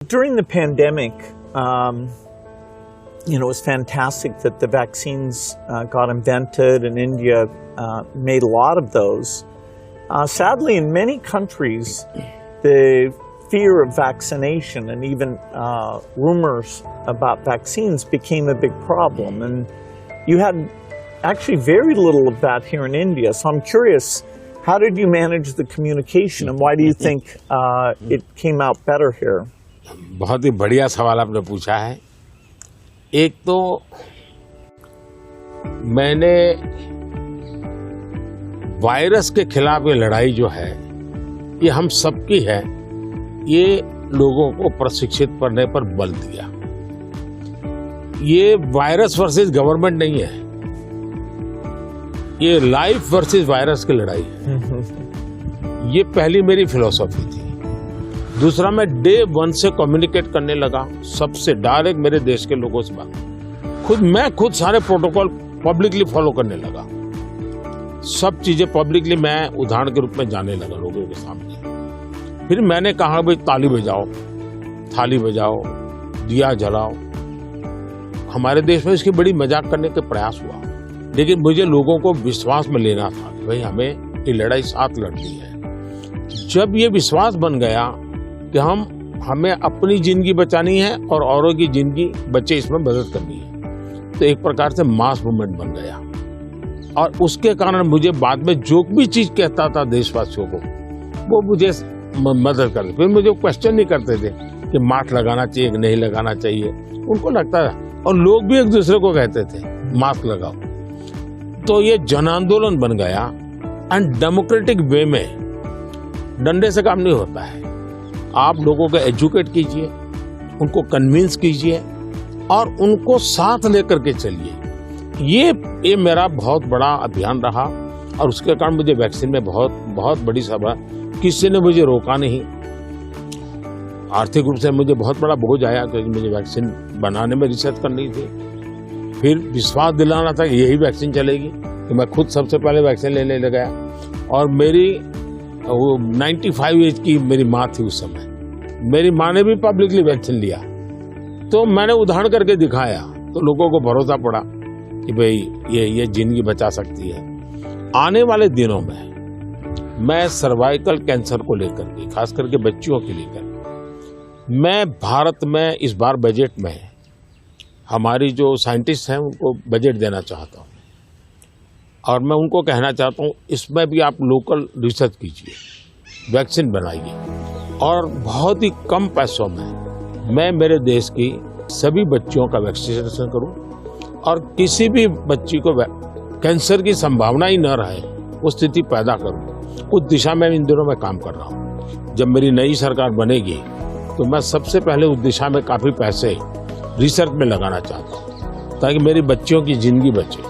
during the pandemic, it was fantastic that the vaccines got invented, and India made a lot of those. Sadly, in many countries, the fear of vaccination and even rumors about vaccines became a big problem. And you had actually very little of that here in India. So I'm curious, how did you manage the communication, and why do you think it came out better here? बहुत ही बढ़िया सवाल आपने पूछा है। एक तो मैंने virus के खिलाफ ये लड़ाई जो है, ये हम सबकी है, ये लोगों को प्रशिक्षित करने पर बल दिया। ये वायरस वर्सेस गवर्नमेंट नहीं है, ये लाइफ वर्सेस वायरस की लड़ाई है। ये पहली मेरी फिलॉसफी थी। दूसरा, मैं डे 1 से कम्युनिकेट करने लगा सबसे डायरेक्ट मेरे देश के लोगों से बात। मैं खुद सारे प्रोटोकॉल पब्लिकली फॉलो करने लगा। सब चीजें पब्लिकली मैं उदाहरण के रूप में जाने लगा लोगों के सामने। फिर मैंने कहा भाई ताली बजाओ, थाली बजाओ, दिया जलाओ। हमारे देश में इसकी बड़ी मजाक करने का प्रयास हुआ, लेकिन मुझे लोगों को विश्वास में लेना था कि भाई हमें ये लड़ाई साथ लड़नी है। जब ये विश्वास बन गया कि हमें अपनी जिंदगी बचानी है और औरों की जिंदगी बचे इसमें मदद करनी है, तो एक प्रकार से मास मूवमेंट बन गया। और उसके कारण मुझे बाद में जो भी चीज कहता था देशवासियों को, वो मुझे मदद करते। फिर मुझे क्वेश्चन नहीं करते थे कि मास्क लगाना चाहिए कि नहीं लगाना चाहिए, उनको लगता था। और लोग भी एक दूसरे को कहते थे मास्क लगाओ। तो ये जन आंदोलन बन गया। एंड डेमोक्रेटिक वे में डंडे से काम नहीं होता है। आप लोगों को एजुकेट कीजिए, उनको कन्विंस कीजिए और उनको साथ लेकर के चलिए। ये मेरा बहुत बड़ा अभियान रहा, और उसके कारण मुझे वैक्सीन में बहुत बड़ी सभा, किसी ने मुझे रोका नहीं। आर्थिक रूप से मुझे बहुत बड़ा बोझ आया, क्योंकि मुझे वैक्सीन बनाने में रिसर्च करनी थी। फिर विश्वास दिलाना था कि यही वैक्सीन चलेगी, तो मैं खुद सबसे पहले वैक्सीन लेने लग गया। और मेरी 95 एज की मेरी माँ थी उस समय, मेरी माँ ने भी पब्लिकली वैक्सीन लिया। तो मैंने उदाहरण करके दिखाया, तो लोगों को भरोसा पड़ा कि भाई ये जिंदगी बचा सकती है। आने वाले दिनों में मैं सर्वाइकल कैंसर को लेकर के, खास करके बच्चियों के लेकर, मैं भारत में इस बार बजट में हमारी जो साइंटिस्ट हैं उनको बजट देना चाहता हूँ। और मैं उनको कहना चाहता हूँ, इसमें भी आप लोकल रिसर्च कीजिए, वैक्सीन बनाइए, और बहुत ही कम पैसों में मैं मेरे देश की सभी बच्चियों का वैक्सीनेशन करूँ, और किसी भी बच्ची को कैंसर की संभावना ही न रहे वो स्थिति पैदा करूँ। उस दिशा में इन दिनों मैं काम कर रहा हूँ। जब मेरी नई सरकार बनेगी तो मैं सबसे पहले उस दिशा में काफ़ी पैसे रिसर्च में लगाना चाहता हूँ, ताकि मेरी बच्चियों की जिंदगी बचे।